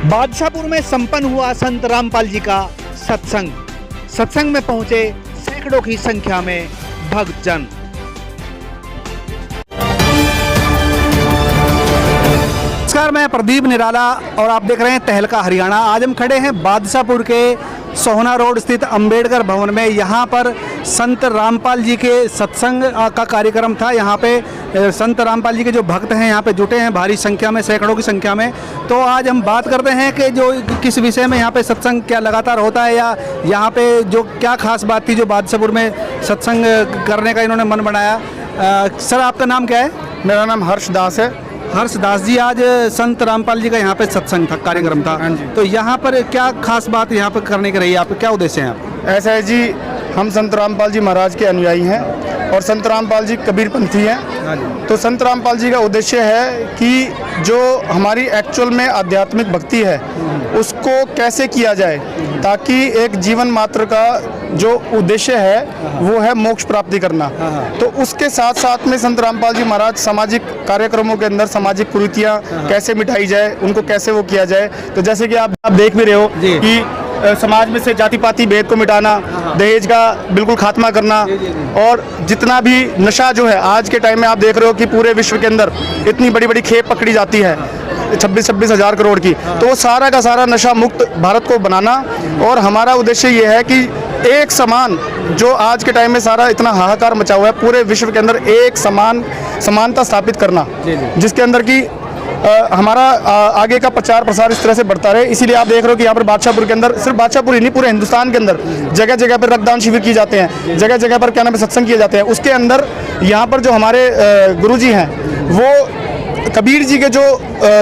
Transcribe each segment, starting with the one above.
बादशाहपुर में संपन्न हुआ संत रामपाल जी का सत्संग। सत्संग में पहुंचे सैकड़ों की संख्या में भक्तजन। नमस्कार, मैं प्रदीप निराला और आप देख रहे हैं तहलका हरियाणा। आज हम खड़े हैं बादशाहपुर के सोहना रोड स्थित अंबेडकर भवन में। यहाँ पर संत रामपाल जी के सत्संग का कार्यक्रम था। यहाँ पे संत रामपाल जी के जो भक्त हैं यहाँ पे जुटे हैं भारी संख्या में, सैकड़ों की संख्या में। तो आज हम बात करते हैं कि जो किस विषय में यहाँ पे सत्संग क्या लगातार होता है, या यहाँ पे जो क्या खास बात थी जो बादशाहपुर में सत्संग करने का इन्होंने मन बनाया। सर, आपका नाम क्या है? मेरा नाम हर्ष दास है। हर्ष दास जी, आज संत रामपाल जी का यहाँ पे सत्संग था, कार्यक्रम था। हाँ जी। तो यहाँ पर क्या खास बात यहाँ पर करने की रही है? आपका क्या उद्देश्य है? आप ऐसा है जी, हम संत रामपाल जी महाराज के अनुयायी हैं और संत रामपाल जी कबीरपंथी हैं। तो संत रामपाल जी का उद्देश्य है कि जो हमारी एक्चुअल में आध्यात्मिक भक्ति है उसको कैसे किया जाए, ताकि एक जीवन मात्र का जो उद्देश्य है वो है मोक्ष प्राप्ति करना। तो उसके साथ साथ में संत रामपाल जी महाराज सामाजिक कार्यक्रमों के अंदर सामाजिक कुरीतियाँ कैसे मिटाई जाए, उनको कैसे वो किया जाए। तो जैसे कि आप देख भी रहे हो कि समाज में से जाति पाति भेद को मिटाना, दहेज का बिल्कुल खात्मा करना, और जितना भी नशा जो है आज के टाइम में आप देख रहे हो कि पूरे विश्व के अंदर इतनी बड़ी बड़ी खेप पकड़ी जाती है 26-26 हज़ार करोड़ की। तो वो सारा का सारा नशा मुक्त भारत को बनाना। और हमारा उद्देश्य ये है कि एक समान, जो आज के टाइम में सारा इतना हाहाकार मचा हुआ है पूरे विश्व के अंदर, एक समानता स्थापित करना, जिसके अंदर की हमारा आगे का प्रचार प्रसार इस तरह से बढ़ता रहे। इसीलिए आप देख रहे हो कि यहाँ पर बादशाहपुर के अंदर, सिर्फ बादशाहपुर ही नहीं पूरे हिंदुस्तान के अंदर जगह जगह पर रक्तदान शिविर किए जाते हैं, जगह जगह पर क्या नाम है सत्संग किए जाते हैं। उसके अंदर यहाँ पर जो हमारे गुरुजी हैं वो कबीर जी के जो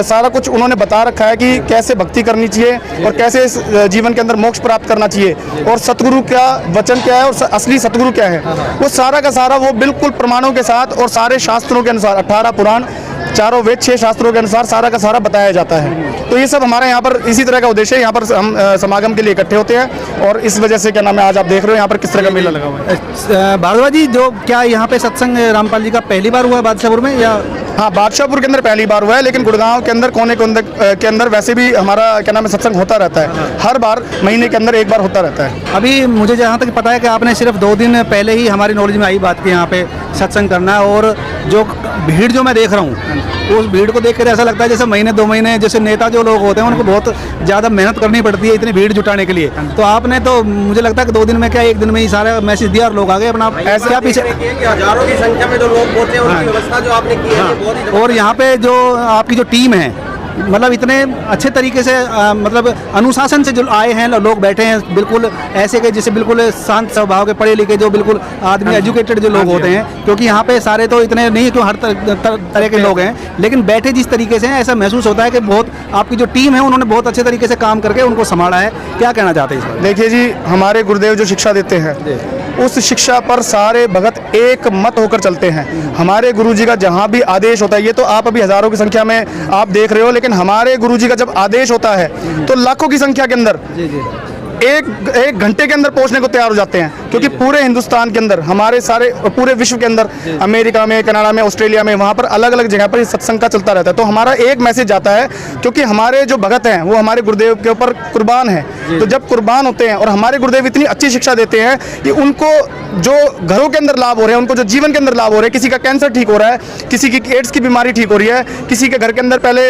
सारा कुछ उन्होंने बता रखा है कि कैसे भक्ति करनी चाहिए और कैसे इस जीवन के अंदर मोक्ष प्राप्त करना चाहिए, और सतगुरु का वचन क्या है और असली सतगुरु क्या है, वो सारा का सारा वो बिल्कुल प्रमाणों के साथ और सारे शास्त्रों के अनुसार 18 पुराण, 4 वेद, 6 शास्त्रों के अनुसार सारा का सारा बताया जाता है। तो ये सब हमारे यहाँ पर इसी तरह का उद्देश्य है। यहाँ पर हम समागम के लिए इकट्ठे होते हैं और इस वजह से क्या नाम है आज आप देख रहे हो यहाँ पर किस तरह का मेला लगा हुआ है। भारद्वाज जी, जो क्या यहाँ पे सत्संग रामपाल जी का पहली बार हुआ है बादशाहपुर में, या? हाँ, बादशाहपुर के अंदर पहली बार हुआ है, लेकिन गुड़गांव के अंदर कोने के अंदर वैसे भी हमारा क्या नाम है सत्संग होता रहता है। हर बार महीने के अंदर एक बार होता रहता है। अभी मुझे जहाँ तक पता है कि आपने सिर्फ 2 दिन पहले ही हमारी नॉलेज में आई बात कि यहाँ पे सत्संग करना है, और जो भीड़ जो मैं देख रहा हूँ उस भीड़ को देख कर ऐसा लगता है जैसे महीने 2 महीने, जैसे नेता जो लोग होते हैं उनको बहुत ज़्यादा मेहनत करनी पड़ती है इतनी भीड़ जुटाने के लिए। तो आपने तो मुझे लगता है कि 2 दिन में क्या, 1 दिन में ही सारा मैसेज दिया और लोग आ गए अपना। ऐसा क्या पीछे हजारों की संख्या में जो लोग पहुंचे, उनकी व्यवस्था जो आपने की है बहुत ही। और यहाँ पे जो आपकी जो टीम है, मतलब इतने अच्छे तरीके से मतलब अनुशासन से जो आए हैं लोग, बैठे हैं बिल्कुल ऐसे के जैसे बिल्कुल शांत स्वभाव के, पढ़े लिखे जो बिल्कुल आदमी एजुकेटेड जो लोग होते हैं। क्योंकि यहाँ पे सारे तो इतने नहीं क्यों, हर तरह के लोग हैं, लेकिन बैठे जिस तरीके से हैं ऐसा महसूस होता है कि बहुत आपकी जो टीम है उन्होंने बहुत अच्छे तरीके से काम करके उनको संभाला है। क्या कहना चाहते हैं इस बारे में? देखिए जी, हमारे गुरुदेव जो शिक्षा देते हैं उस शिक्षा पर सारे भगत एक मत होकर चलते हैं। हमारे गुरुजी का जहाँ भी आदेश होता है, ये तो आप अभी हजारों की संख्या में आप देख रहे हो, लेकिन हमारे गुरुजी का जब आदेश होता है तो लाखों की संख्या के अंदर एक घंटे के अंदर पहुंचने को तैयार हो जाते हैं। क्योंकि पूरे हिंदुस्तान के अंदर, हमारे सारे पूरे विश्व के अंदर, अमेरिका में, कनाडा में, ऑस्ट्रेलिया में, वहाँ पर अलग अलग जगह पर सत्संग का चलता रहता है। तो हमारा एक मैसेज जाता है, क्योंकि हमारे जो भगत हैं वो हमारे गुरुदेव के ऊपर कुर्बान है। तो जब कुर्बान होते हैं और हमारे गुरुदेव इतनी अच्छी शिक्षा देते हैं कि उनको जो घरों के अंदर लाभ हो रहे हैं, उनको जो जीवन के अंदर लाभ हो रहे हैं, किसी का कैंसर ठीक हो रहा है, किसी की एड्स की बीमारी ठीक हो रही है, किसी के घर के अंदर पहले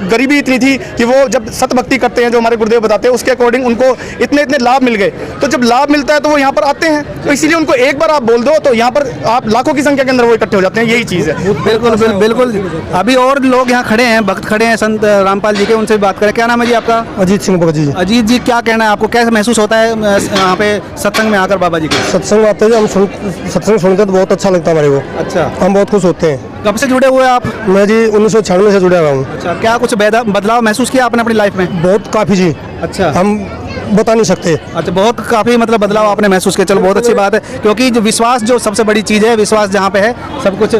गरीबी इतनी थी कि वो जब सतभक्ति करते हैं जो हमारे गुरुदेव बताते हैं उसके अकॉर्डिंग उनको इतने इतने लाभ मिल गए। तो जब लाभ मिलता है तो वो यहाँ पर आते हैं। तो इसीलिए उनको एक बार आप बोल दो तो यहाँ पर आप लाखों की संख्या के अंदर वो इकट्ठे हो जाते हैं। यही चीज़ है। बिल्कुल। अभी और लोग यहाँ खड़े हैं, भक्त खड़े हैं संत रामपाल जी के, उनसे बात करें। क्या नाम है जी आपका? अजीत सिंह भगत जी। अजीत जी, क्या कहना है आपको, कैसा महसूस होता है यहाँ पे सत्संग में आकर बाबा जी के? सत्संग आते हैं, हम सत्संग सुनकर तो बहुत अच्छा लगता है हमारे को। अच्छा, हम बहुत खुश होते हैं। कब से जुड़े हुए आप? मैं जी 1996 से जुड़ा हुआ हूँ। अच्छा, क्या कुछ बदलाव महसूस किया आपने अपनी लाइफ में? बहुत काफ़ी जी। अच्छा, हम बता नहीं सकते। अच्छा, बहुत काफ़ी मतलब बदलाव आपने महसूस किया। चलो, बहुत अच्छी बात है, क्योंकि जो विश्वास जो सबसे बड़ी चीज़ है, विश्वास जहाँ पे है सब कुछ।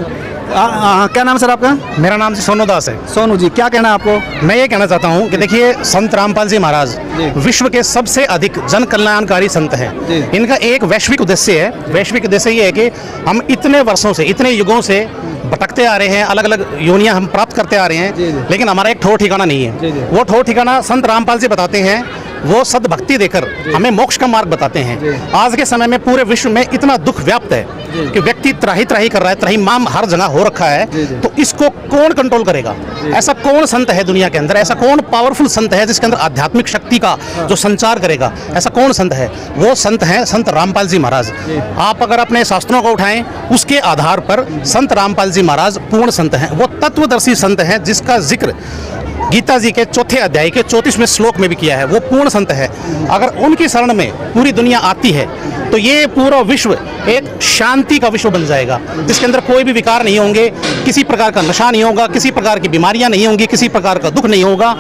क्या नाम है सर आपका? मेरा नाम सोनू दास है। सोनू जी, क्या कहना है आपको? मैं ये कहना चाहता हूँ कि देखिए, संत रामपाल जी महाराज विश्व के सबसे अधिक जन कल्याणकारी संत हैं। इनका एक वैश्विक उद्देश्य है। वैश्विक उद्देश्य ये है कि हम इतने वर्षों से, इतने युगों से भटकते आ रहे हैं, अलग अलग योनियां हम प्राप्त करते आ रहे हैं, लेकिन हमारा एक ठोर ठिकाना नहीं है। वो ठोर ठिकाना संत रामपाल जी बताते हैं, वो सद्भक्ति देकर हमें मोक्ष का मार्ग बताते हैं। आज के समय में पूरे विश्व में इतना दुख व्याप्त है कि व्यक्ति त्राही त्राही कर रहा है, त्राहीमाम हर जगह हो रखा है, तो इसको कौन कंट्रोल करेगा? ऐसा कौन संत है दुनिया के अंदर, ऐसा कौन पावरफुल संत है जिसके अंदर आध्यात्मिक शक्ति का जो संचार करेगा? ऐसा कौन संत है? वो संत हैं संत रामपाल जी महाराज। आप अगर अपने शास्त्रों को उठाएं, उसके आधार पर संत रामपाल जी महाराज पूर्ण संत हैं। वो तत्वदर्शी संत हैं जिसका जिक्र गीता जी के 4 अध्याय के 34वें श्लोक में भी किया है। वो पूर्ण संत है। अगर उनकी शरण में पूरी दुनिया आती है तो ये पूरा विश्व एक शांति का विश्व बन जाएगा, जिसके अंदर कोई भी विकार नहीं होंगे, किसी प्रकार का नशा नहीं होगा, किसी प्रकार की बीमारियां नहीं होंगी, किसी प्रकार का दुख नहीं होगा।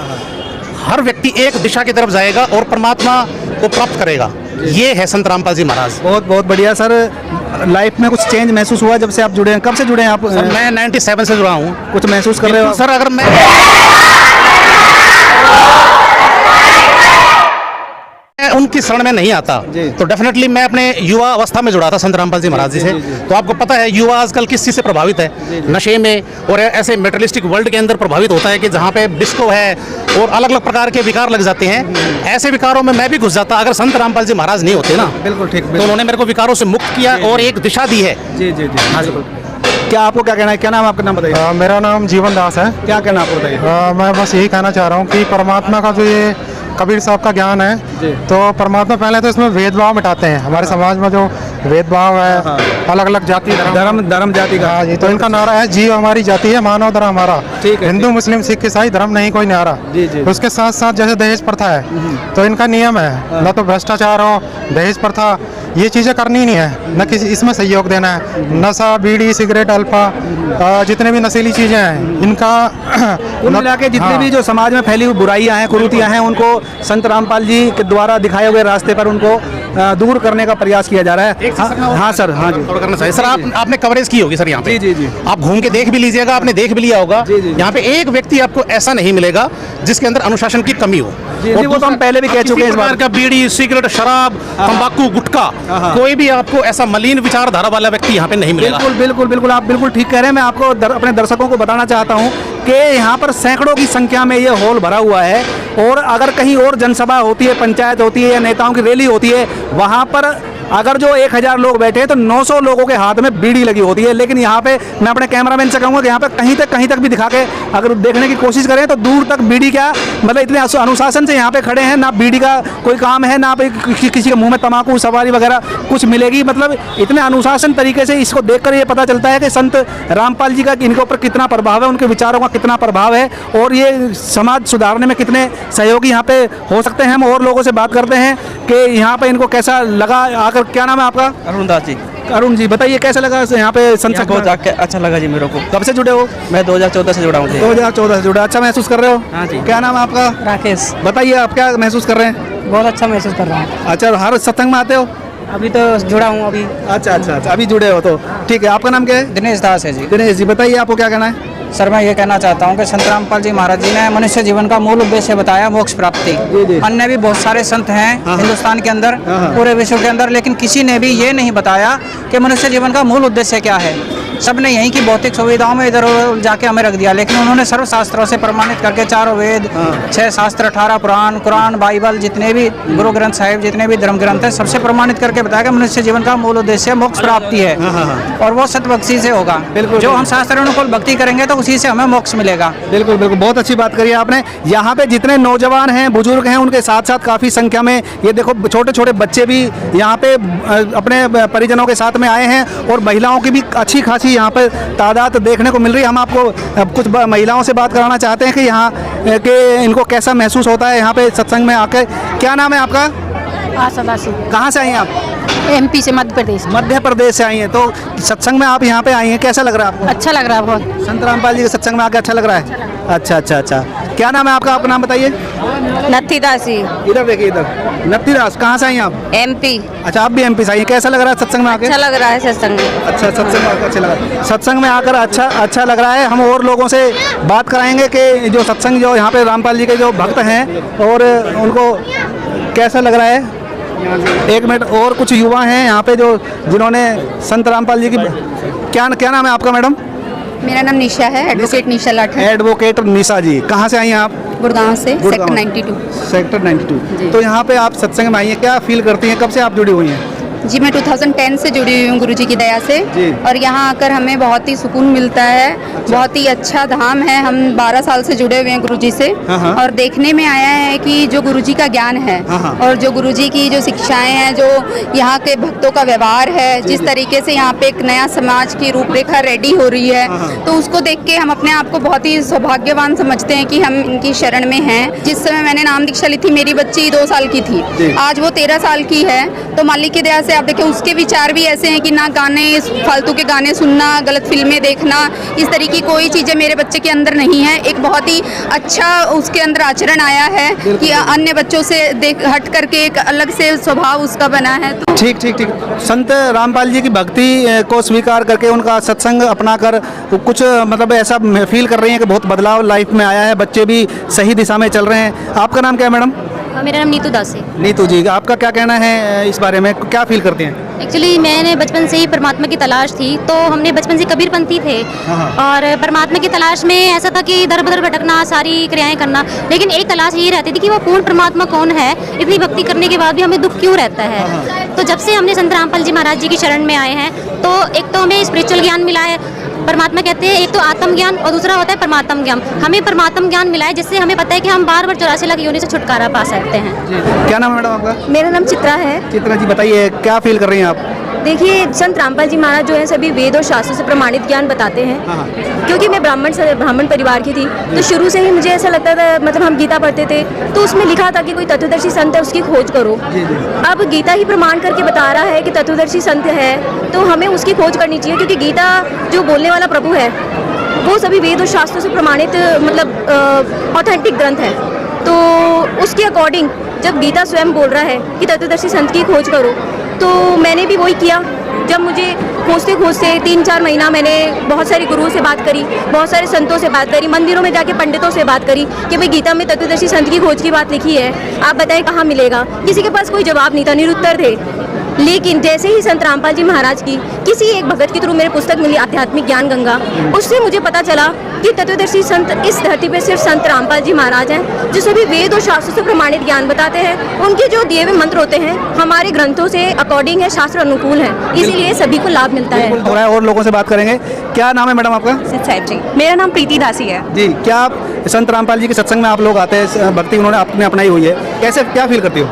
हर व्यक्ति एक दिशा की तरफ जाएगा और परमात्मा को प्राप्त करेगा। ये है संत रामपाल जी महाराज। बहुत बहुत बढ़िया सर। लाइफ में कुछ चेंज महसूस हुआ जब से आप जुड़े हैं? कब से जुड़े हैं आप? सर मैं 97 से जुड़ा हूँ। कुछ महसूस कर रहे हो सर? अगर मैं उनकी शरण में नहीं आता तो डेफिनेटली मैं अपने युवा अवस्था में जुड़ा था संत रामपाल जी महाराज जी से। तो आपको पता है युवा आजकल किस चीज़ से प्रभावित है? नशे में और ऐसे मेटेरियलिस्टिक वर्ल्ड के अंदर प्रभावित होता है कि जहाँ पे डिस्को है और अलग अलग प्रकार के विकार लग जाते हैं। ऐसे विकारों में मैं भी घुस जाता अगर संत रामपाल जी महाराज नहीं होते ना। बिल्कुल ठीक। तो उन्होंने मेरे को विकारों से मुक्त किया और एक दिशा दी है। जी जी जी। हाँ जी। क्या आपको क्या कहना है? क्या नाम है आपका? नाम बताइए। मेरा नाम जीवन दास है। क्या कहना आपको बताइए? मैं बस यही कहना चाह रहा हूँ कि परमात्मा का जो ये कबीर साहब का ज्ञान है, तो परमात्मा पहले तो इसमें भेदभाव मिटाते हैं। हमारे समाज में जो भेदभाव है, अलग अलग जाति धर्म जाति का, हाँ जी, तो इनका नारा है जीव हमारी जाति है, मानव धर्म हमारा। ठीक है। हिंदू मुस्लिम सिख ईसाई धर्म नहीं कोई न्यारा। उसके साथ साथ जैसे दहेज प्रथा है, तो इनका नियम है न तो भ्रष्टाचार हो, दहेज प्रथा, ये चीज़ें करनी नहीं है, न किसी इसमें सहयोग देना है। नशा, बीड़ी, सिगरेट, अल्फा, जितने भी नशीली चीज़ें हैं इनका कुल मिला के जितनी भी जो समाज में फैली हुई बुराइयां हैं, कुरीतियां हैं, उनको संत रामपाल जी के द्वारा दिखाए हुए रास्ते पर उनको दूर करने का प्रयास किया जा रहा है। हाँ सर। हाँ जी। करना चाहिए सर। आपने कवरेज की होगी सर यहाँ पे। जी जी जी। आप घूम के देख भी लीजिएगा, आपने देख भी लिया होगा। यहाँ पे एक व्यक्ति आपको ऐसा नहीं मिलेगा जिसके अंदर अनुशासन की कमी हो। वो तो हम पहले भी कह चुके हैं इस बार का। बीड़ी, सिगरेट, शराब, तंबाकू, गुटखा, कोई भी आपको ऐसा मलिन विचारधारा वाला व्यक्ति यहाँ पे नहीं मिलेगा। बिल्कुल बिल्कुल बिल्कुल, आप बिल्कुल ठीक कह रहे हैं। मैं आपको अपने दर्शकों को बताना चाहता हूँ कि यहाँ पर सैकड़ों की संख्या में ये हॉल भरा हुआ है, और अगर कहीं और जनसभा होती है, पंचायत होती है या नेताओं की रैली होती है, वहाँ पर अगर जो 1000 लोग बैठे हैं तो 900 लोगों के हाथ में बीड़ी लगी होती है। लेकिन यहाँ पे मैं अपने कैमरामैन से कहूँगा कि यहाँ पे कहीं तक भी दिखा के अगर देखने की कोशिश करें तो दूर तक बीड़ी क्या, मतलब इतने अनुशासन से यहाँ पे खड़े हैं, ना बीड़ी का कोई काम है, ना किसी के मुंह में तम्बाकू सवारी वगैरह कुछ मिलेगी। मतलब इतने अनुशासन तरीके से इसको देखकर ये पता चलता है कि संत रामपाल जी का इनके ऊपर कितना प्रभाव है, उनके विचारों का कितना प्रभाव है, और ये समाज सुधारने में कितने सहयोगी यहाँ पे हो सकते हैं। हम और लोगों से बात करते हैं कि यहाँ पे इनको कैसा लगा आकर। क्या नाम है आपका? अरुण दास जी। अरुण जी, बताइए कैसा लगा यहाँ पे संसद? बहुत अच्छा लगा जी मेरे को। कब से जुड़े हो? मैं 2014 से जुड़ा हूँ। 2014 से जुड़ा। अच्छा महसूस कर रहे हो? हाँ जी। क्या नाम है आपका? राकेश। बताइए आप क्या महसूस कर रहे हैं? बहुत अच्छा महसूस कर रहा हूँ। अच्छा, हर सत्संग में आते हो? अभी तो जुड़ा हूँ अभी। अच्छा, अभी जुड़े हो तो ठीक है। आपका नाम क्या है? दिनेश दास है जी। दिनेश जी, बताइए आपको क्या कहना है? सर मैं ये कहना चाहता हूँ कि संत रामपाल जी महाराज जी ने मनुष्य जीवन का मूल उद्देश्य बताया मोक्ष प्राप्ति। अन्य भी बहुत सारे संत हैं हिंदुस्तान के अंदर, पूरे विश्व के अंदर, लेकिन किसी ने भी ये नहीं बताया कि मनुष्य जीवन का मूल उद्देश्य क्या है। सब ने यहीं की भौतिक सुविधाओं में इधर जाके हमें रख दिया, लेकिन उन्होंने सर्व शास्त्रों से प्रमाणित करके 4 वेद, 6 शास्त्र, 18 पुराण, कुरान, बाइबल, जितने भी गुरु ग्रंथ साहिब, जितने भी धर्म ग्रंथ हैं, सबसे प्रमाणित करके बताया कि मनुष्य जीवन का मूल उद्देश्य मोक्ष प्राप्ति है, और वो सतभक्ति से होगा। जो हम शास्त्र अनुकूल भक्ति करेंगे तो उसी से हमें मोक्ष मिलेगा। बिल्कुल बिल्कुल, बहुत अच्छी बात करी आपने। यहाँ पे जितने नौजवान हैं, बुजुर्ग हैं, उनके साथ साथ काफ़ी संख्या में ये देखो छोटे छोटे बच्चे भी यहाँ पे अपने परिजनों के साथ में आए हैं, और महिलाओं की भी अच्छी खासी यहाँ पे तादाद देखने को मिल रही है। हम आपको कुछ महिलाओं से बात कराना चाहते हैं कि यहाँ के इनको कैसा महसूस होता है यहाँ पे सत्संग में आकर। क्या नाम है आपका? आशा दासी। कहाँ से आई हैं आप? MP से, मध्य प्रदेश। मध्य प्रदेश से आई हैं। तो सत्संग में आप यहाँ पे आई हैं, कैसा लग रहा है आपको? अच्छा लग रहा है बहुत। संत रामपाल जी के सत्संग में आकर अच्छा लग रहा है? अच्छा। क्या नाम है आपका? आपका नाम बताइए। नथी दासी। इधर देखिए, इधर। नथी दास, कहाँ से आई हैं आप? MP। अच्छा, आप भी MP से आई हैं। कैसा लग रहा है सत्संग में आकर? अच्छा लग रहा है सत्संग में। अच्छा, सत्संग में आकर अच्छा लगा। सत्संग में आकर अच्छा लग रहा है। हम और लोगों से बात कराएंगे कि जो सत्संग जो यहाँ पे रामपाल जी के जो भक्त हैं और उनको कैसा लग रहा है। एक मिनट, और कुछ युवा हैं यहाँ पे जो जिन्होंने संत रामपाल जी की क्या नाम है आपका मैडम? मेरा नाम निशा है, एडवोकेट निशा लाठर, एडवोकेट निशा जी, कहाँ से आई हैं आप? गुड़गांव से, गुड़गांव। सेक्टर 92। सेक्टर 92। तो यहाँ पे आप सत्संग में आई हैं, क्या फील करती हैं, कब से आप जुड़ी हुई हैं? जी मैं 2010 से जुड़ी हुई हूँ गुरुजी की दया से, जी। और यहाँ आकर हमें बहुत ही सुकून मिलता है। बहुत ही अच्छा धाम है। हम 12 साल से जुड़े हुए हैं गुरुजी से, हाँ। और देखने में आया है कि जो गुरुजी का ज्ञान है हाँ। और जो गुरुजी की जो शिक्षाएं हैं, जो यहाँ के भक्तों का व्यवहार है, जिस तरीके से यहाँ पे एक नया समाज की रूपरेखा रेडी हो रही है, तो उसको देख के हम अपने आप को बहुत ही सौभाग्यवान समझते हैं कि हम इनकी शरण में हैं। जिस समय मैंने नाम दीक्षा ली थी, मेरी बच्ची 2 साल की थी, आज वो 13 साल की है। तो मालिक की दया से आप देखें, उसके विचार भी ऐसे हैं कि ना गाने, फालतू के गाने सुनना, गलत फिल्में देखना, इस तरह की कोई चीज़ें मेरे बच्चे के अंदर नहीं है। एक बहुत ही अच्छा उसके अंदर आचरण आया है कि अन्य बच्चों से देख हट करके एक अलग से स्वभाव उसका बना है। तो ठीक। संत रामपाल जी की भक्ति को स्वीकार करके उनका सत्संग अपना कर कुछ मतलब ऐसा फील कर रही हैं कि बहुत बदलाव लाइफ में आया है, बच्चे भी सही दिशा में चल रहे हैं। आपका नाम क्या है मैडम? मेरा नाम नीतू दास है। नीतू जी, आपका क्या कहना है इस बारे में, क्या फील करते हैं? एक्चुअली मैंने बचपन से ही परमात्मा की तलाश थी, तो हमने बचपन से कबीरपंथी थे, और परमात्मा की तलाश में ऐसा था कि इधर उधर भटकना, सारी क्रियाएं करना, लेकिन एक तलाश ये रहती थी कि वो पूर्ण परमात्मा कौन है। इतनी भक्ति करने के बाद भी हमें दुख क्यों रहता है। तो जब से हमने संत रामपाल जी महाराज जी की शरण में आए हैं, तो एक तो हमें स्पिरिचुअल ज्ञान मिला है। परमात्मा कहते हैं एक तो आत्म ज्ञान और दूसरा होता है परमात्म ज्ञान। हमें परमात्म ज्ञान मिला है, जिससे हमें पता है कि हम बार 84 लाख योनि से छुटकारा पा सकते हैं। क्या नाम है मैडम आपका? मेरा नाम चित्रा है। चित्रा जी, बताइए क्या फील कर रही हैं आप? देखिए, संत रामपाल जी महाराज जो है सभी वेद और शास्त्रों से प्रमाणित ज्ञान बताते हैं। क्योंकि मैं ब्राह्मण परिवार की थी, तो शुरू से ही मुझे ऐसा लगता था, मतलब हम गीता पढ़ते थे तो उसमें लिखा था कि कोई तत्वदर्शी संत है, उसकी खोज करो। अब गीता ही प्रमाण करके बता रहा है कि तत्वदर्शी संत है, तो हमें उसकी खोज करनी चाहिए। क्योंकि गीता जो बोलने वाला प्रभु है, वो सभी वेद और शास्त्रों से प्रमाणित मतलब ऑथेंटिक ग्रंथ है। तो उसके अकॉर्डिंग जब गीता स्वयं बोल रहा है कि तत्वदर्शी संत की खोज करो, तो मैंने भी वही किया। जब मुझे खोजते 3-4 महीना मैंने बहुत सारे गुरुओं से बात करी, बहुत सारे संतों से बात करी, मंदिरों में जाके पंडितों से बात करी कि भाई गीता में तत्वदर्शी संत की खोज की बात लिखी है, आप बताएं कहाँ मिलेगा। किसी के पास कोई जवाब नहीं था, निरुत्तर थे। लेकिन जैसे ही संत रामपाल जी महाराज की किसी एक भगत के थ्रू मेरे पुस्तक मिली, आध्यात्मिक ज्ञान गंगा, उससे मुझे पता चला कि तत्वदर्शी संत इस धरती पे सिर्फ संत रामपाल जी महाराज हैं, जो सभी वेद और शास्त्रों से प्रमाणित ज्ञान बताते हैं। उनके जो दिए हुए मंत्र होते हैं हमारे ग्रंथों से अकॉर्डिंग है, शास्त्र अनुकूल है, इसीलिए सभी को लाभ मिलता है। हो रहा है और लोगों से बात करेंगे। क्या नाम है मैडम आपका? जी, मेरा नाम प्रीति दासी है। जी, क्या आप संत रामपाल जी के सत्संग में आप लोग आते हैं, भक्ति उन्होंने आपने अपनाई हुई है, कैसे क्या फील करती हो?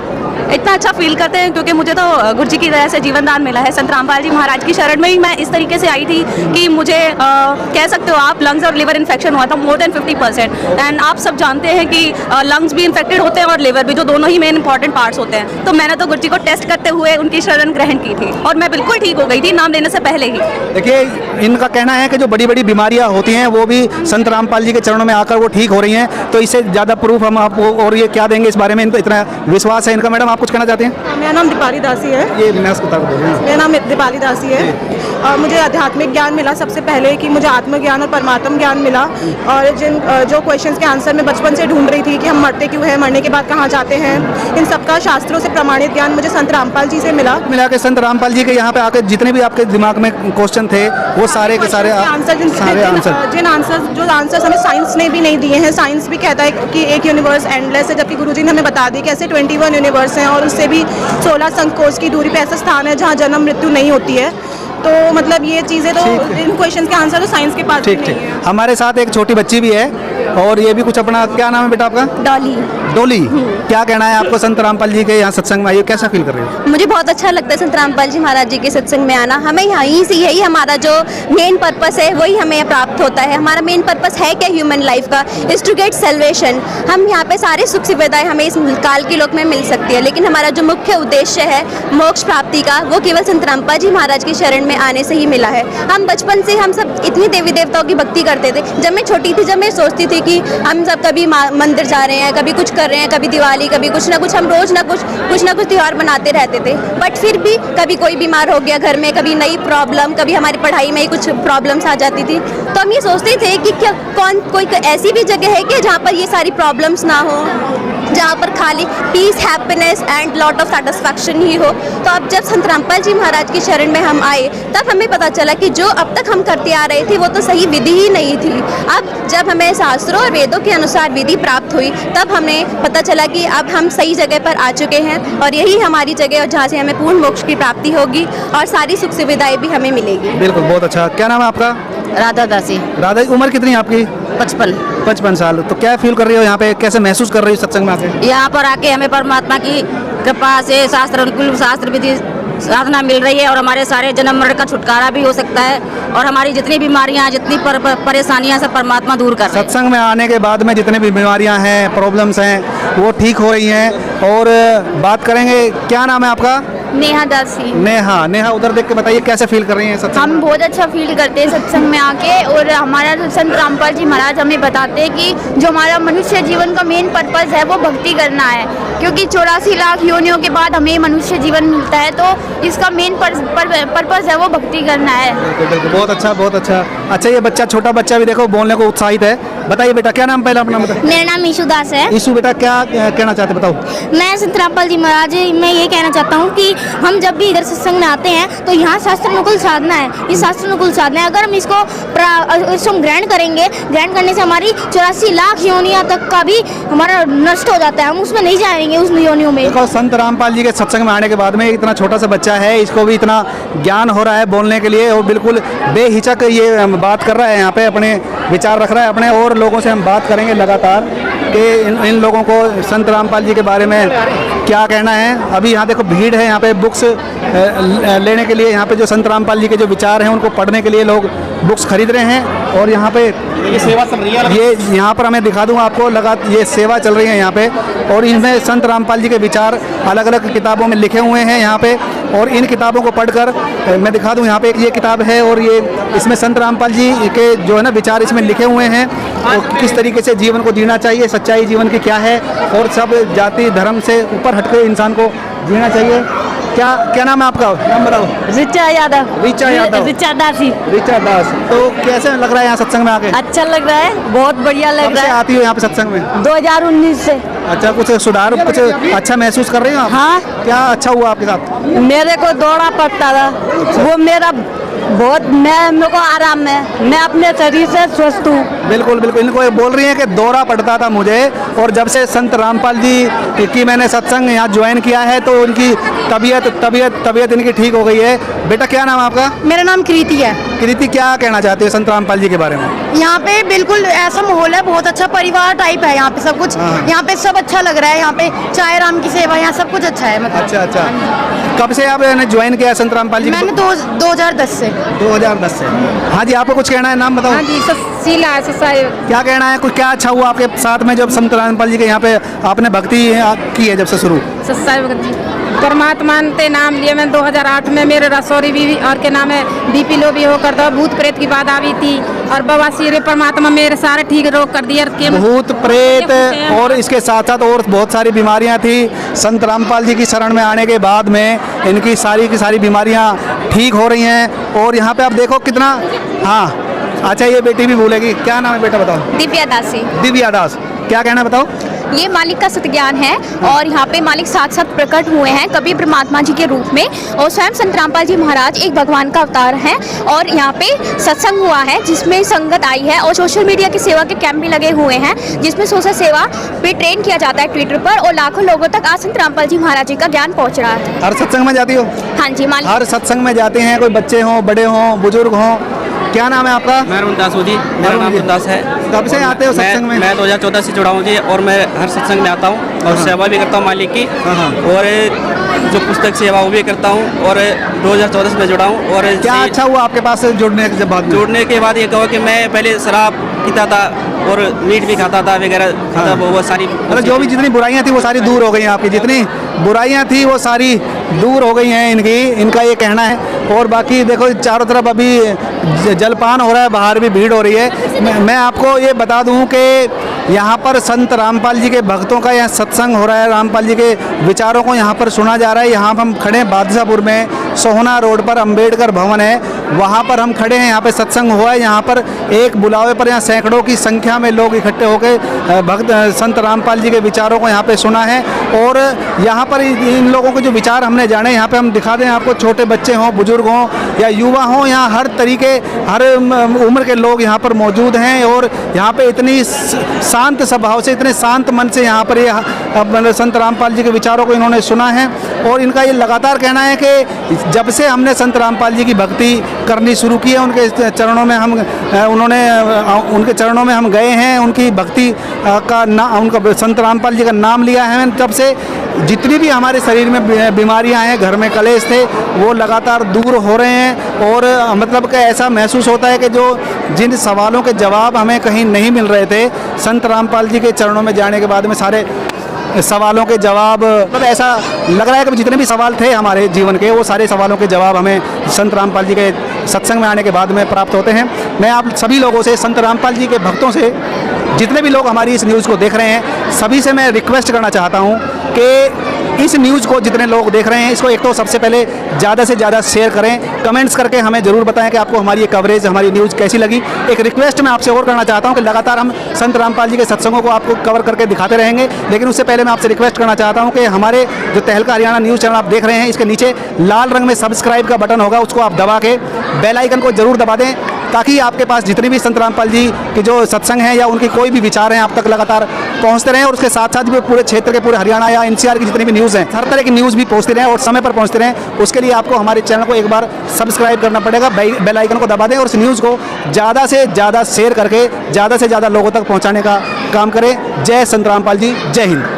इतना अच्छा फील करते हैं क्योंकि मुझे तो गुरु जी की दया से जीवन दान मिला है। संत रामपाल जी महाराज की शरण में ही मैं इस तरीके से आई थी कि मुझे कह सकते हो आप लंग्स और लिवर इन्फेक्शन हुआ था, मोर देन 50%। एंड आप सब जानते हैं कि लंग्स भी इन्फेक्टेड होते हैं और लिवर भी, जो दोनों ही मेन इंपॉर्टेंट पार्ट्स होते हैं। तो मैंने तो गुरु जी को टेस्ट करते हुए उनकी शरण ग्रहण की थी और मैं बिल्कुल ठीक हो गई थी नाम लेने से पहले ही। देखिए, इनका कहना है कि जो बड़ी बड़ी बीमारियां होती हैं वो भी संत रामपाल जी के चरणों में आकर वो ठीक हो रही हैं। तो इससे ज़्यादा प्रूफ हम आपको और ये क्या देंगे इस बारे में, इनको इतना विश्वास है इनका। मैडम, आप कुछ कहना चाहते हैं? मेरा नाम दीपाली दासी है। ये विनाश को बोल रहे हैं। मेरा नाम दीपाली दासी है और मुझे आध्यात्मिक ज्ञान मिला सबसे पहले कि मुझे आत्मज्ञान और परमात्म ज्ञान मिला। और जो क्वेश्चंस के आंसर मैं बचपन से ढूंढ रही थी कि हम मरते क्यों हैं, मरने के बाद कहाँ जाते हैं, इन सबका शास्त्रों से प्रमाणित ज्ञान मुझे संत रामपाल जी से मिला के संत रामपाल जी के यहाँ पे आकर जितने भी आपके दिमाग में क्वेश्चन थे वो सारे के सारे जिन आंसर्स हमें साइंस ने भी नहीं दिए हैं। साइंस भी कहता है कि एक यूनिवर्स एंडलेस है, जबकि गुरुजी ने हमें बता दी कि ऐसे 21 यूनिवर्स हैं और उससे भी 16 संकोच की दूरी पे ऐसा स्थान है जहाँ जन्म मृत्यु नहीं होती है। तो मतलब ये चीज़ें तो इन क्वेश्चन के आंसर तो साइंस के पास ठीक ठीक। हमारे साथ एक छोटी बच्ची भी है और ये भी कुछ अपना, क्या नाम है बेटा आपका? डॉली। डोली, क्या कहना है आपको संत रामपाल जी के यहाँ सत्संग में आइए, कैसा फील कर रहे हो? मुझे बहुत अच्छा लगता है संत रामपाल जी महाराज जी के सत्संग में आना। हमें यहीं से यही हमारा जो मेन पर्पस है वही हमें प्राप्त होता है। हमारा मेन पर्पस है क्या ह्यूमन लाइफ का, इज टू गेट सेल्वेशन। हम यहाँ पे सारे सुख सुविधाएं हमें इस काल के लोक में मिल सकती है, लेकिन हमारा जो मुख्य उद्देश्य है मोक्ष प्राप्ति का, वो केवल संत रामपाल जी महाराज की शरण में आने से ही मिला है। हम बचपन से हम सब इतनी देवी देवताओं की भक्ति करते थे। जब मैं छोटी थी, जब मैं सोचती थी कि हम सब कभी मंदिर जा रहे हैं, कभी कुछ कर रहे हैं, कभी दिवाली, कभी कुछ ना कुछ, हम रोज ना कुछ त्यौहार मनाते रहते थे। बट फिर भी कभी कोई बीमार हो गया घर में, कभी नई प्रॉब्लम, कभी हमारी पढ़ाई में ही कुछ प्रॉब्लम्स आ जाती थी, तो हम ये सोचते थे कि क्या कोई ऐसी भी जगह है कि जहाँ पर ये सारी प्रॉब्लम्स ना हो, जहाँ पर खुशहाली, peace, happiness and lot of satisfaction ही हो। तो अब जब संत रामपाल जी महाराज की शरण में हम आए तब हमें पता चला कि जो अब तक हम करते आ रहे थे वो तो सही विधि ही नहीं थी। अब जब हमें शास्त्रों और वेदों के अनुसार विधि प्राप्त हुई तब हमें पता चला कि अब हम सही जगह पर आ चुके हैं और यही हमारी जगह और जहाँ से हमें पूर्ण मोक्ष की प्राप्ति होगी और सारी सुख सुविधाएं भी हमें मिलेगी। बिल्कुल, बहुत अच्छा। क्या नाम है आपका? राधा दासी, राधा जी, उम्र कितनी है आपकी? 55। 55 साल। तो क्या फील कर रही हो यहाँ पे, कैसे महसूस कर रही हो सत्संग में आके? यहाँ पर आके हमें परमात्मा की कृपा से शास्त्र अनुकूल शास्त्र विधि साधना मिल रही है और हमारे सारे जन्म मरण का छुटकारा भी हो सकता है और हमारी जितनी बीमारियां, जितनी परेशानियां सब परमात्मा दूर कर रहे हैं। सत्संग में आने के बाद में जितनी भी बीमारियां हैं, प्रॉब्लम्स हैं, वो ठीक हो रही हैं। और बात करेंगे, क्या नाम है आपका? नेहा दासी। नेहा उधर देख के बताइए कैसे फील कर रही हैं सत्संग? हम बहुत अच्छा फील करते हैं सत्संग में आके और हमारा संत रामपाल जी महाराज हमें बताते हैं कि जो हमारा मनुष्य जीवन का मेन पर्पस है वो भक्ति करना है, क्योंकि 84 लाख योनियों के बाद हमें मनुष्य जीवन मिलता है तो इसका मेन पर्पस है वो भक्ति करना है। बिल्कुल, बहुत अच्छा, बहुत अच्छा। अच्छा, ये बच्चा, छोटा बच्चा भी देखो बोलने को उत्साहित है। बताइए बेटा, क्या नाम, पहला अपना बताओ। मेरा नाम ईशु दास है। ईशु बेटा, क्या कहना चाहते बताओ? मैं संत रामपाल जी महाराज मैं ये कहना चाहता हूँ कि हम जब भी इधर सत्संग में आते हैं तो यहाँ शास्त्र अनुकूल साधना है, ये शास्त्र अनुकूल साधना है। अगर हम इसको ग्रहण करेंगे, ग्रहण करने से हमारी 84 लाख योनियाँ तक का भी हमारा नष्ट हो जाता है, हम उसमें नहीं जाएंगे उस योनियों में। देखो, संत रामपाल जी के सत्संग में आने के बाद में इतना छोटा सा बच्चा है, इसको भी इतना ज्ञान हो रहा है बोलने के लिए और बिल्कुल बेहिचक ये बात कर रहा है, यहाँ पे अपने विचार रख रहा है अपने। और लोगों से हम बात करेंगे लगातार कि इन लोगों को संत रामपाल जी के बारे में क्या कहना है। अभी यहाँ देखो भीड़ है, यहाँ पे बुक्स लेने के लिए, यहाँ पे जो संत रामपाल जी के जो विचार हैं उनको पढ़ने के लिए लोग बुक्स खरीद रहे हैं। और यहाँ पे ये सेवा चल रही है, ये यहाँ पर हमें दिखा दूँ आपको, ये सेवा चल रही है यहाँ पे और इनमें संत रामपाल जी के विचार अलग अलग किताबों में लिखे हुए हैं यहाँ पे। और इन किताबों को पढ़कर मैं दिखा दूँ, यहाँ पे एक ये किताब है और ये इसमें संत रामपाल जी के जो है ना विचार इसमें लिखे हुए हैं और किस तरीके से जीवन को जीना चाहिए, सच्चाई जीवन की क्या है और सब जाति धर्म से ऊपर हटकर इंसान को जीना चाहिए। क्या नाम है आपका, नाम बताओ? ऋचा यादव। ऋचा दासी। ऋचा दास। तो कैसे लग रहा है यहाँ सत्संग में आके? अच्छा लग रहा है, बहुत बढ़िया लग रहा है। आती हो यहाँ पे सत्संग में? 2019 से। अच्छा, कुछ सुधार, कुछ अच्छा महसूस कर रही हो आप? हाँ। क्या अच्छा हुआ आपके साथ? मेरे को दौड़ा पड़ता था, वो मेरा बहुत मेरे को आराम है, मैं अपने शरीर से स्वस्थ हूँ। बिल्कुल बिल्कुल, इनको ये बोल रही है कि दौरा पड़ता था मुझे और जब से संत रामपाल जी की मैंने सत्संग यहाँ ज्वाइन किया है तो उनकी तबीयत इनकी ठीक हो गई है। बेटा, क्या नाम है आपका? मेरा नाम कृति है। कृति, क्या कहना चाहते हो संत रामपाल जी के बारे में? यहाँ पे बिल्कुल ऐसा माहौल है, बहुत अच्छा परिवार टाइप है यहाँ पे सब कुछ। यहाँ पे सब अच्छा लग रहा है, यहाँ पे चाय राम की सेवा, यहाँ सब कुछ अच्छा है। मतलब अच्छा, कब से आपने ज्वाइन किया संत रामपाल जी? मैंने 2010 से। 2010 से। हाँ जी, आपको कुछ कहना है, नाम बताओ। हाँ जी, शीला क्या कहना है, कुछ क्या अच्छा हुआ आपके साथ में जब संत रामपाल जी के यहाँ पे आपने भक्ति की है जब से शुरू? परमात्मा ने नाम लिया। मैं 2008 में मेरे रसौरी भी और के नाम है बीपी लो भी होकर दो भूत प्रेत की बात आई थी और बवासीर परमात्मा मेरे सारे ठीक रोग कर दिया। भूत प्रेत और इसके साथ साथ और बहुत सारी बीमारियां थी। संत रामपाल जी की शरण में आने के बाद में इनकी सारी की सारी बीमारियां ठीक हो रही हैं। और यहाँ पे आप देखो कितना, हाँ अच्छा, ये बेटी भी भूलेगी। क्या नाम है बेटा, बताओ? दिव्या दासी। दिव्या दास, क्या कहना है बताओ? ये मालिक का सतज्ञान है और यहाँ पे मालिक साथ साथ प्रकट हुए हैं कभी परमात्मा जी के रूप में और स्वयं संत रामपाल जी महाराज एक भगवान का अवतार हैं। और यहाँ पे सत्संग हुआ है जिसमें संगत आई है और सोशल मीडिया की सेवा के कैंप भी लगे हुए हैं जिसमें सोशल सेवा पे ट्रेन किया जाता है ट्विटर पर और लाखों लोगों तक आज संत रामपाल जी महाराज जी का ज्ञान पहुँच रहा है। हर सत्संग में जाती हो? हाँ जी, मालिक हर सत्संग में जाते हैं, कोई बच्चे हों, बड़े हों, बुजुर्ग हों। क्या नाम है आपका? मैं दास हूँ जी, मेरा नाम दास है। कब से आते हो सत्संग में? मैं 2014 से जुड़ा हूँ जी और मैं हर सत्संग में आता हूँ और सेवा भी करता हूँ मालिक की और जो पुस्तक सेवा वो भी करता हूँ और 2014 से मैं जुड़ा हूँ। और क्या अच्छा हुआ आपके पास जुड़ने के बाद? जुड़ने के बाद ये कहो कि मैं पहले शराब पीता था और मीट भी खाता था वगैरह, वो सारी मतलब जो भी जितनी बुराइयां थी वो सारी दूर हो गई हैं आपकी, जितनी बुराइयां थी वो सारी दूर हो गई हैं इनका ये कहना है। और बाकी देखो चारों तरफ अभी जलपान हो रहा है, बाहर भी भीड़ हो रही है। मैं आपको ये बता दूं कि यहाँ पर संत रामपाल जी के भक्तों का यहाँ सत्संग हो रहा है, रामपाल जी के विचारों को यहाँ पर सुना जा रहा है। यहाँ हम खड़े हैं बादशाहपुर में, सोहना रोड पर अम्बेडकर भवन है वहाँ पर हम खड़े हैं। यहाँ पे सत्संग हुआ है। यहाँ पर एक बुलावे पर यहाँ सैकड़ों की संख्या में लोग इकट्ठे होकर भक्त संत रामपाल जी के विचारों को यहाँ पे सुना है। और यहाँ पर इन लोगों के जो विचार हमने जाने, यहाँ पे हम दिखा दें आपको, छोटे बच्चे हों, बुजुर्ग हों या युवा हों, यहाँ हर तरीके, हर उम्र के लोग यहाँ पर मौजूद हैं। और यहाँ पे इतनी शांत स्वभाव से, इतने शांत मन से यहाँ पर ये संत रामपाल जी के विचारों को इन्होंने सुना है। और इनका ये लगातार कहना है कि जब से हमने संत रामपाल जी की भक्ति करनी शुरू की है, उनके चरणों में उनके चरणों में हम गए हैं, उनकी भक्ति का उनका संत रामपाल जी का नाम लिया है, तब से जितनी भी हमारे शरीर में बीमारियां हैं, घर में कलेश थे, वो लगातार दूर हो रहे हैं। और मतलब कि ऐसा महसूस होता है कि जो जिन सवालों के जवाब हमें कहीं नहीं मिल रहे थे, संत रामपाल जी के चरणों में जाने के बाद में सारे सवालों के जवाब, मतलब ऐसा लग रहा है कि जितने भी सवाल थे हमारे जीवन के, वो सारे सवालों के जवाब हमें संत रामपाल जी के सत्संग में आने के बाद में प्राप्त होते हैं। मैं आप सभी लोगों से, संत रामपाल जी के भक्तों से, जितने भी लोग हमारी इस न्यूज़ को देख रहे हैं, सभी से मैं रिक्वेस्ट करना चाहता हूं कि इस न्यूज़ को जितने लोग देख रहे हैं, इसको एक तो सबसे पहले ज़्यादा से ज़्यादा शेयर करें, कमेंट्स करके हमें ज़रूर बताएं कि आपको हमारी ये कवरेज, हमारी न्यूज़ कैसी लगी। एक रिक्वेस्ट मैं आपसे और करना चाहता हूं कि लगातार हम संत रामपाल जी के सत्संगों को आपको कवर करके दिखाते रहेंगे, लेकिन उससे पहले मैं आपसे रिक्वेस्ट करना चाहता हूं कि हमारे जो तहलका हरियाणा न्यूज़ चैनल आप देख रहे हैं, इसके नीचे लाल रंग में सब्सक्राइब का बटन होगा, उसको आप दबा के बेल आइकन को ज़रूर दबा दें, ताकि आपके पास जितनी भी संत रामपाल जी के जो सत्संग हैं या उनकी कोई भी विचार हैं, आप तक लगातार पहुंचते रहें। और उसके साथ साथ भी पूरे क्षेत्र के, पूरे हरियाणा या एनसीआर की जितनी भी न्यूज़ हैं, हर तरह की न्यूज़ भी पहुंचती रहें और समय पर पहुंचते रहें। उसके लिए आपको हमारे चैनल को एक बार सब्सक्राइब करना पड़ेगा, बेल आइकन को दबा दें और इस न्यूज़ को ज़्यादा से ज़्यादा शेयर करके ज़्यादा से ज़्यादा लोगों तक पहुँचाने का काम करें। जय संत रामपाल जी, जय हिंद।